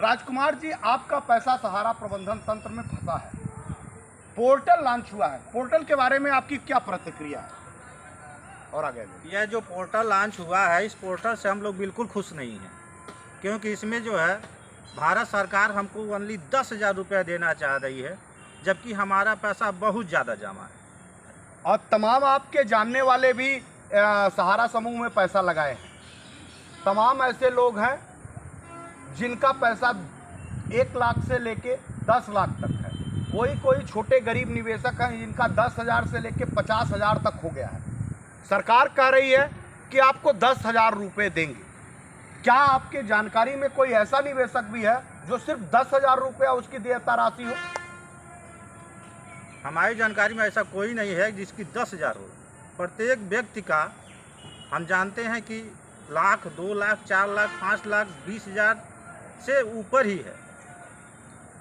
राजकुमार जी, आपका पैसा सहारा प्रबंधन तंत्र में फंसा है। पोर्टल लॉन्च हुआ है, पोर्टल के बारे में आपकी क्या प्रतिक्रिया है? और आगे यह जो पोर्टल लॉन्च हुआ है, इस पोर्टल से हम लोग बिल्कुल खुश नहीं हैं, क्योंकि इसमें जो है भारत सरकार हमको ओनली 10,000 रुपये देना चाह रही है, जबकि हमारा पैसा बहुत ज़्यादा जमा है। और तमाम आपके जानने वाले भी सहारा समूह में पैसा लगाए हैं। तमाम ऐसे लोग हैं जिनका पैसा 1 लाख से लेके 10 लाख तक है। कोई छोटे गरीब निवेशक हैं जिनका 10,000 से लेके 50,000 तक हो गया है। सरकार कह रही है कि आपको 10,000 रुपये देंगे। क्या आपके जानकारी में कोई ऐसा निवेशक भी है जो सिर्फ 10,000 रुपया उसकी देयता राशि हो? हमारी जानकारी में ऐसा कोई नहीं है जिसकी 10,000 हो। प्रत्येक व्यक्ति का हम जानते हैं कि लाख, 2 लाख, 4 लाख, 5 लाख, 20,000 से ऊपर ही है।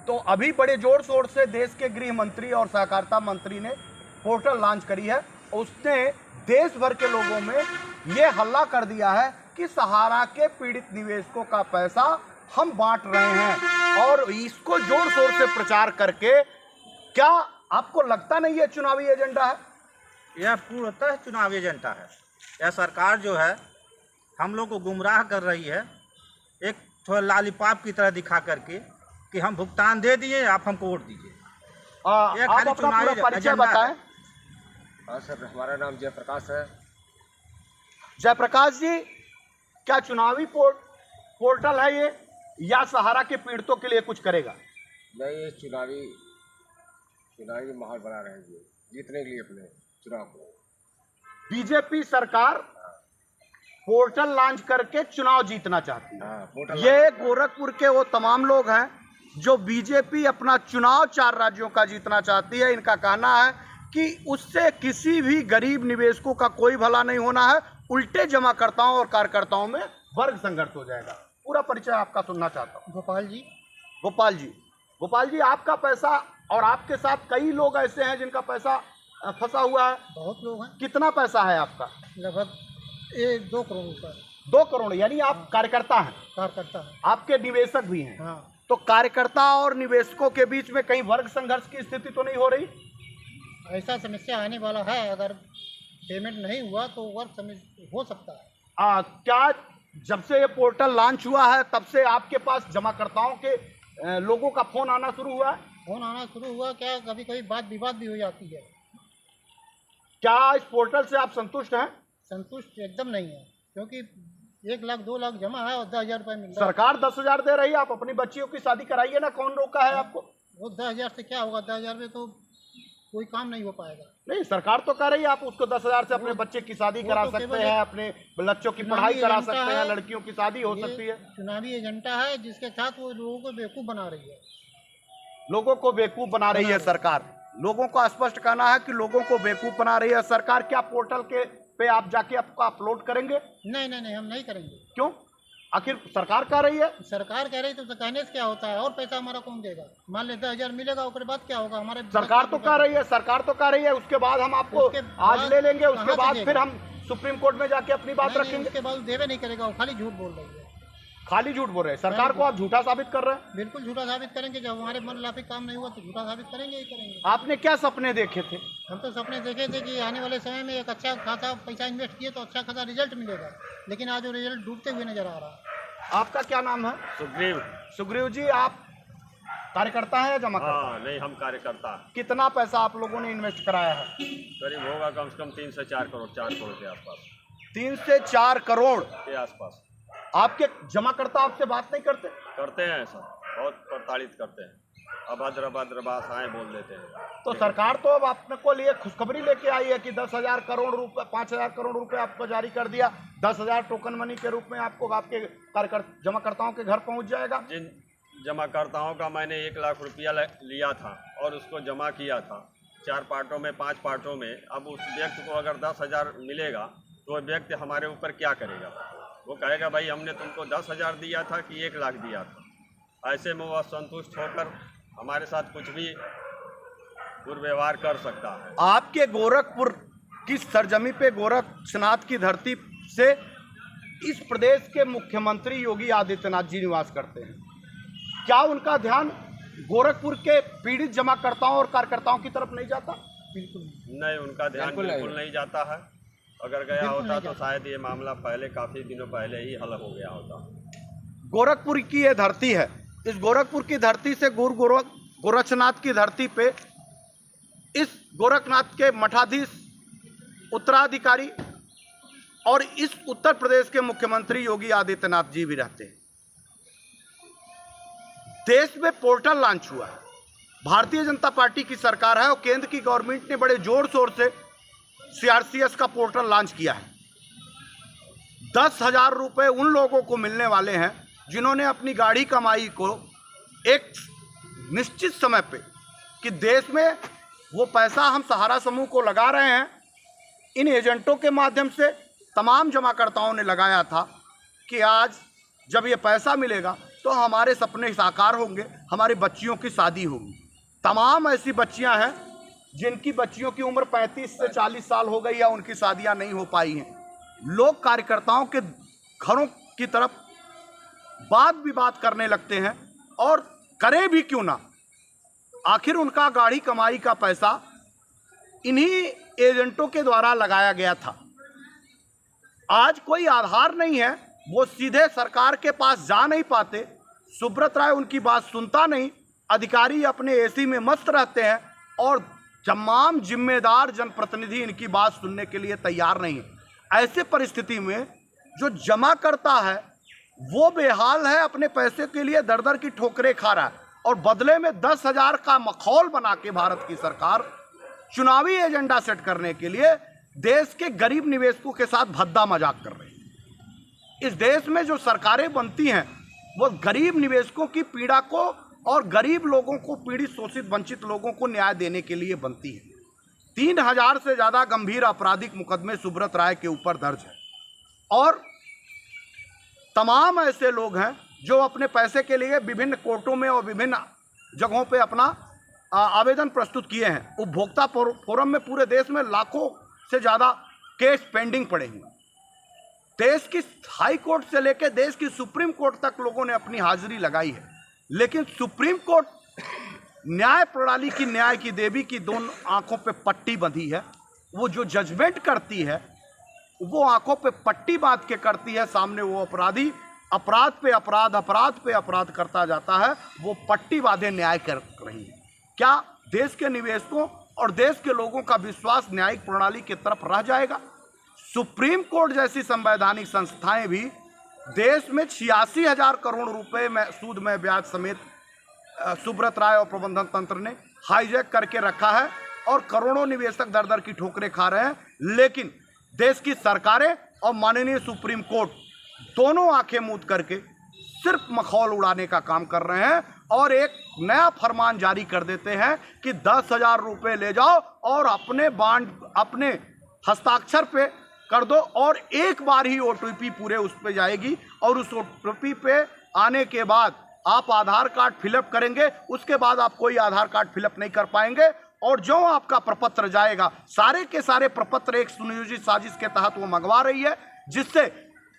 तो अभी बड़े जोर शोर से देश के गृह मंत्री और सहकारिता मंत्री ने पोर्टल लॉन्च करी है। उसने देश भर के लोगों में ये हल्ला कर दिया है कि सहारा के पीड़ित निवेशकों का पैसा हम बांट रहे हैं, और इसको जोर शोर से प्रचार करके, क्या आपको लगता नहीं है चुनावी एजेंडा है? यह पूर्णतः चुनावी एजेंडा है। यह सरकार जो है हम लोग को गुमराह कर रही है, एक थोड़ा लॉलीपॉप की तरह दिखा करके कि हम भुगतान दे दिए, आप हमको वोट दीजिए। आप अपना पूरा परिचय बताएं। हाँ सर, हमारा नाम जयप्रकाश है। जयप्रकाश जी, क्या चुनावी पोर्टल है ये, या सहारा के पीड़ितों के लिए कुछ करेगा? नहीं, ये चुनावी माहौल बना रहे हैं जीतने के लिए अपने चुनाव को। बीजेपी सरकार पोर्टल लॉन्च करके चुनाव जीतना चाहती है। हाँ, ये गोरखपुर के वो तमाम लोग हैं जो बीजेपी अपना चुनाव 4 राज्यों का जीतना चाहती है। इनका कहना है कि उससे किसी भी गरीब निवेशकों का कोई भला नहीं होना है, उल्टे जमाकर्ताओं और कार्यकर्ताओं में वर्ग संघर्ष हो जाएगा। पूरा परिचय आपका सुनना चाहता हूँ। गोपाल जी, आपका पैसा और आपके साथ कई लोग ऐसे हैं जिनका पैसा फंसा हुआ है। बहुत लोग हैं। कितना पैसा है आपका? लगभग 2 करोड़ रुपये। 2 करोड़, यानी आप कार्यकर्ता हैं? कार्यकर्ता है। आपके निवेशक भी हैं? हाँ। तो कार्यकर्ता और निवेशकों के बीच में कहीं वर्ग संघर्ष की स्थिति तो नहीं हो रही? ऐसा समस्या आने वाला है, अगर पेमेंट नहीं हुआ तो वर्ग समस्या हो सकता है। क्या जब से ये पोर्टल लॉन्च हुआ है तब से आपके पास जमाकर्ताओं के लोगों का फोन आना शुरू हुआ है? फोन आना शुरू हुआ क्या, कभी कभी बात विवाद भी हो जाती है। क्या इस पोर्टल से आप संतुष्ट हैं? संतुष्ट एकदम नहीं है, क्योंकि 1 लाख 2 लाख जमा है और 10,000 रुपये मिल रहा है। सरकार 10,000 दे रही है, आप अपनी बच्चियों की शादी कराइए ना, कौन रोका है आपको? वो 10,000 से क्या होगा? 10,000 में तो कोई काम नहीं हो पाएगा। नहीं, सरकार तो कह रही है आप उसको 10,000 से अपने बच्चे की शादी करा सकते हैं, अपने बच्चों की पढ़ाई करा सकते हैं, लड़कियों की शादी हो सकती है। चुनावी एजेंडा है जिसके साथ वो लोगों को बेवकूफ़ बना रही है। लोगों को बेवकूफ़ बना रही है सरकार। लोगों का स्पष्ट कहना है कि लोगों को बेवकूफ़ बना रही है सरकार। क्या पोर्टल पे आप जाके आपको अपलोड करेंगे? नहीं, हम नहीं करेंगे। क्यों? आखिर सरकार कह रही है। सरकार कह रही तो कहने से क्या होता है? और पैसा हमारा कौन देगा? मान ले 10,000 मिलेगा, उसके बाद क्या होगा? हमारे सरकार तो कह रही है, उसके बाद हम आपको आज ले लेंगे, उसके बाद फिर हम सुप्रीम कोर्ट में जाके अपनी बात रखेंगे। उसके बाद देवे नहीं करेगा, वो खाली झूठ बोल रही है। खाली झूठ बोल रहे हैं। सरकार को आप झूठा साबित कर रहे हैं। बिल्कुल झूठा साबित करेंगे। जब हमारे मन लाफिक काम नहीं हुआ तो झूठा साबित करेंगे ही करेंगे। आपने क्या सपने देखे थे? हम तो सपने देखे थे कि आने वाले समय में एक अच्छा खासा पैसा इन्वेस्ट किए तो अच्छा खासा रिजल्ट मिलेगा, लेकिन आज वो रिजल्ट डूबते हुए नजर आ रहा है। आपका क्या नाम है? सुग्रीव जी, आप कार्यकर्ता हैं या जमाकर्ता? हाँ, नहीं, हम कार्यकर्ता। कितना पैसा आप लोगों ने इन्वेस्ट कराया है? करीब होगा कम से कम 3 से 4 करोड़, 4 करोड़ के आसपास। 3 से 4 करोड़ के आसपास। आपके जमाकर्ता आपसे बात नहीं करते? करते हैं सर, बहुत प्रताड़ित करते हैं, अभद्र भाषाएं बोल देते हैं। तो सरकार तो अब आपने को लिए खुशखबरी लेके आई है कि 10,000 करोड़ रुपए, 5,000 करोड़ रुपए आपको जारी कर दिया। 10,000 टोकन मनी के रूप में आपको आपके जमाकर्ताओं के घर पहुंच जाएगा। जिन जमाकर्ताओं का मैंने 1 लाख रुपया लिया था और उसको जमा किया था 4 पार्टों में, 5 पार्टों में। अब उस व्यक्ति को अगर 10,000 मिलेगा तो वह व्यक्ति हमारे ऊपर क्या करेगा? वो कहेगा भाई हमने तुमको 10,000 दिया था कि 1 लाख दिया था। ऐसे में वह संतुष्ट होकर हमारे साथ कुछ भी दुर्व्यवहार कर सकता है। आपके गोरखपुर की सरजमी पे, गोरक्षनाथ की धरती से इस प्रदेश के मुख्यमंत्री योगी आदित्यनाथ जी निवास करते हैं। क्या उनका ध्यान गोरखपुर के पीड़ित जमाकर्ताओं और कार्यकर्ताओं की तरफ नहीं जाता? बिल्कुल नहीं। नहीं, उनका ध्यान बिल्कुल बिल्कुल नहीं जाता है। अगर गया बिल्कुल होता नहीं तो शायद ये मामला पहले, काफ़ी दिनों पहले ही हल हो गया होता। गोरखपुर की ये धरती है, इस गोरखपुर की धरती से गोरक्षनाथ की धरती पे इस गोरखनाथ के मठाधीश, उत्तराधिकारी और इस उत्तर प्रदेश के मुख्यमंत्री योगी आदित्यनाथ जी भी रहते हैं। देश में पोर्टल लॉन्च हुआ है, भारतीय जनता पार्टी की सरकार है और केंद्र की गवर्नमेंट ने बड़े जोर शोर से सीआरसीएस का पोर्टल लॉन्च किया है। 10,000 रुपये उन लोगों को मिलने वाले हैं जिन्होंने अपनी गाढ़ी कमाई को एक निश्चित समय पे, कि देश में वो पैसा हम सहारा समूह को लगा रहे हैं, इन एजेंटों के माध्यम से तमाम जमाकर्ताओं ने लगाया था कि आज जब ये पैसा मिलेगा तो हमारे सपने साकार होंगे, हमारी बच्चियों की शादी होगी। तमाम ऐसी बच्चियां हैं जिनकी बच्चियों की उम्र 35 से 40 साल हो गई या उनकी शादियां नहीं हो पाई हैं। लोग कार्यकर्ताओं के घरों की तरफ वाद विवाद करने लगते हैं, और करे भी क्यों ना, आखिर उनका गाढ़ी कमाई का पैसा इन्हीं एजेंटों के द्वारा लगाया गया था। आज कोई आधार नहीं है, वो सीधे सरकार के पास जा नहीं पाते, सुब्रत राय उनकी बात सुनता नहीं, अधिकारी अपने एसी में मस्त रहते हैं और तमाम जिम्मेदार जनप्रतिनिधि इनकी बात सुनने के लिए तैयार नहीं है। ऐसे परिस्थिति में जो जमा करता है वो बेहाल है, अपने पैसे के लिए दर दर की ठोकरें खा रहा है, और बदले में 10,000 का मखौल बना के भारत की सरकार चुनावी एजेंडा सेट करने के लिए देश के गरीब निवेशकों के साथ भद्दा मजाक कर रही है। इस देश में जो सरकारें बनती हैं वो गरीब निवेशकों की पीड़ा को और गरीब लोगों को, पीड़ित शोषित वंचित लोगों को न्याय देने के लिए बनती है। 3,000 से ज़्यादा गंभीर आपराधिक मुकदमे सुब्रत राय के ऊपर दर्ज है, और तमाम ऐसे लोग हैं जो अपने पैसे के लिए विभिन्न कोर्टों में और विभिन्न जगहों पे अपना आवेदन प्रस्तुत किए हैं। उपभोक्ता फोरम में पूरे देश में लाखों से ज़्यादा केस पेंडिंग पड़े हुए। देश की हाई कोर्ट से लेकर देश की सुप्रीम कोर्ट तक लोगों ने अपनी हाजिरी लगाई है, लेकिन सुप्रीम कोर्ट न्याय प्रणाली की, न्याय की देवी की दोनों आंखों पे पट्टी बंधी है। वो जो जजमेंट करती है वो आंखों पे पट्टी बांध के करती है। सामने वो अपराधी अपराध पे अपराध, अपराध पे अपराध करता जाता है, वो पट्टी बांधे न्याय कर रही है। क्या देश के निवेशकों और देश के लोगों का विश्वास न्यायिक प्रणाली की तरफ रह जाएगा? सुप्रीम कोर्ट जैसी संवैधानिक संस्थाएं भी देश में 86,000 करोड़ रुपए में सूद में ब्याज समेत सुब्रत राय और प्रबंधन तंत्र ने हाईजैक करके रखा है, और करोड़ों निवेशक दर दर की ठोकरें खा रहे हैं। लेकिन देश की सरकारें और माननीय सुप्रीम कोर्ट दोनों आंखें मूंद करके सिर्फ मखौल उड़ाने का काम कर रहे हैं, और एक नया फरमान जारी कर देते हैं कि 10,000 रुपये ले जाओ और अपने बांड, अपने हस्ताक्षर पे कर दो, और एक बार ही OTP पूरे उस पे जाएगी, और उस OTP पे आने के बाद आप आधार कार्ड फिलअप करेंगे, उसके बाद आप कोई आधार कार्ड फिलअप नहीं कर पाएंगे, और जो आपका प्रपत्र जाएगा, सारे के सारे प्रपत्र एक सुनियोजित साजिश के तहत वो मंगवा रही है, जिससे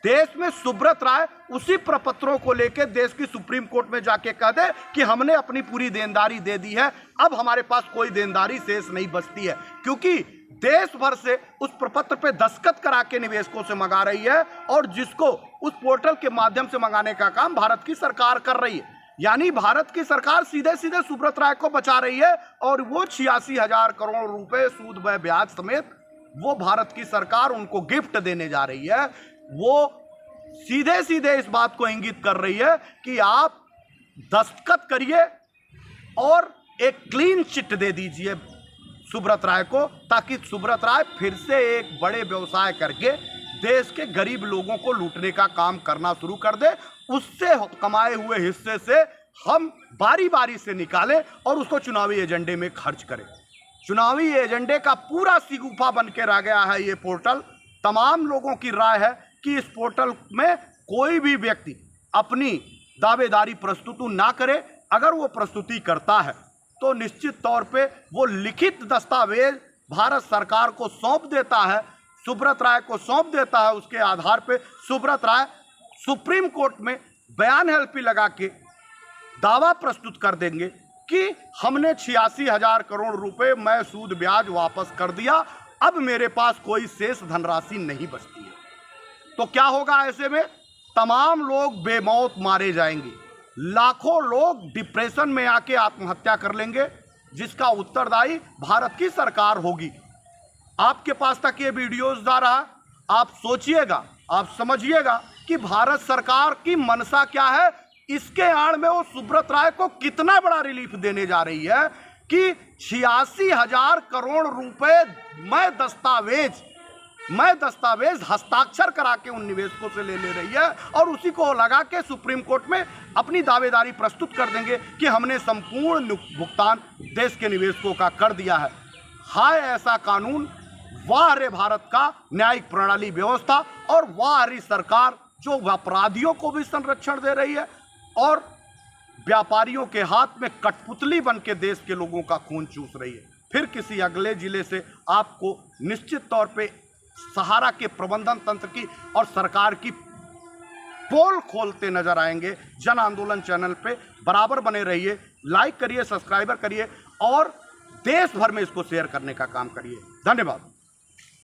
देश में सुब्रत राय उसी प्रपत्रों को लेकर देश की सुप्रीम कोर्ट में जाके कह दे कि हमने अपनी पूरी देनदारी दे दी है, अब हमारे पास कोई देनदारी शेष नहीं बचती है, क्योंकि देश भर से उस प्रपत्र पे दस्तखत करा के निवेशकों से मंगा रही है, और जिसको उस पोर्टल के माध्यम से मंगाने का काम भारत की सरकार कर रही है। यानी भारत की सरकार सीधे सीधे सुब्रत राय को बचा रही है, और वो 86,000 करोड़ रुपए सूद व ब्याज समेत वो भारत की सरकार उनको गिफ्ट देने जा रही है। वो सीधे सीधे इस बात को इंगित कर रही है कि आप दस्तखत करिए और एक क्लीन चिट दे दीजिए सुब्रत राय को, ताकि सुब्रत राय फिर से एक बड़े व्यवसाय करके देश के गरीब लोगों को लूटने का काम करना शुरू कर दे। उससे कमाए हुए हिस्से से हम बारी बारी से निकालें और उसको चुनावी एजेंडे में खर्च करें। चुनावी एजेंडे का पूरा सिगुफा बन के रह गया है ये पोर्टल। तमाम लोगों की राय है कि इस पोर्टल में कोई भी व्यक्ति अपनी दावेदारी प्रस्तुत ना करे। अगर वो प्रस्तुति करता है तो निश्चित तौर पे वो लिखित दस्तावेज भारत सरकार को सौंप देता है, सुब्रत राय को सौंप देता है। उसके आधार पे सुब्रत राय सुप्रीम कोर्ट में बयान हेल्पी लगा के दावा प्रस्तुत कर देंगे कि हमने 86,000 करोड़ रुपए मैं सूद ब्याज वापस कर दिया, अब मेरे पास कोई शेष धनराशि नहीं बचती है। तो क्या होगा ऐसे में? तमाम लोग बेमौत मारे जाएंगे, लाखों लोग डिप्रेशन में आके आत्महत्या कर लेंगे, जिसका उत्तरदायी भारत की सरकार होगी। आपके पास तक ये वीडियोस जा रहा, आप सोचिएगा, आप समझिएगा कि भारत सरकार की मनसा क्या है। इसके आड़ में वो सुब्रत राय को कितना बड़ा रिलीफ देने जा रही है कि 86,000 करोड़ रुपए मैं दस्तावेज हस्ताक्षर करा के उन निवेशकों से ले रही है और उसी को लगा के सुप्रीम कोर्ट में अपनी दावेदारी प्रस्तुत कर देंगे कि हमने संपूर्ण भुगतान देश के निवेशकों का कर दिया है। हाय ऐसा कानून, वाह रे भारत का न्यायिक प्रणाली व्यवस्था, और वाह री सरकार जो अपराधियों को भी संरक्षण दे रही है और व्यापारियों के हाथ में कठपुतली बन के देश के लोगों का खून चूस रही है। फिर किसी अगले जिले से आपको निश्चित तौर पे सहारा के प्रबंधन तंत्र की और सरकार की पोल खोलते नजर आएंगे। जन आंदोलन चैनल पे बराबर बने रहिए, लाइक करिए, सब्सक्राइबर करिए और देश भर में इसको शेयर करने का काम करिए। धन्यवाद।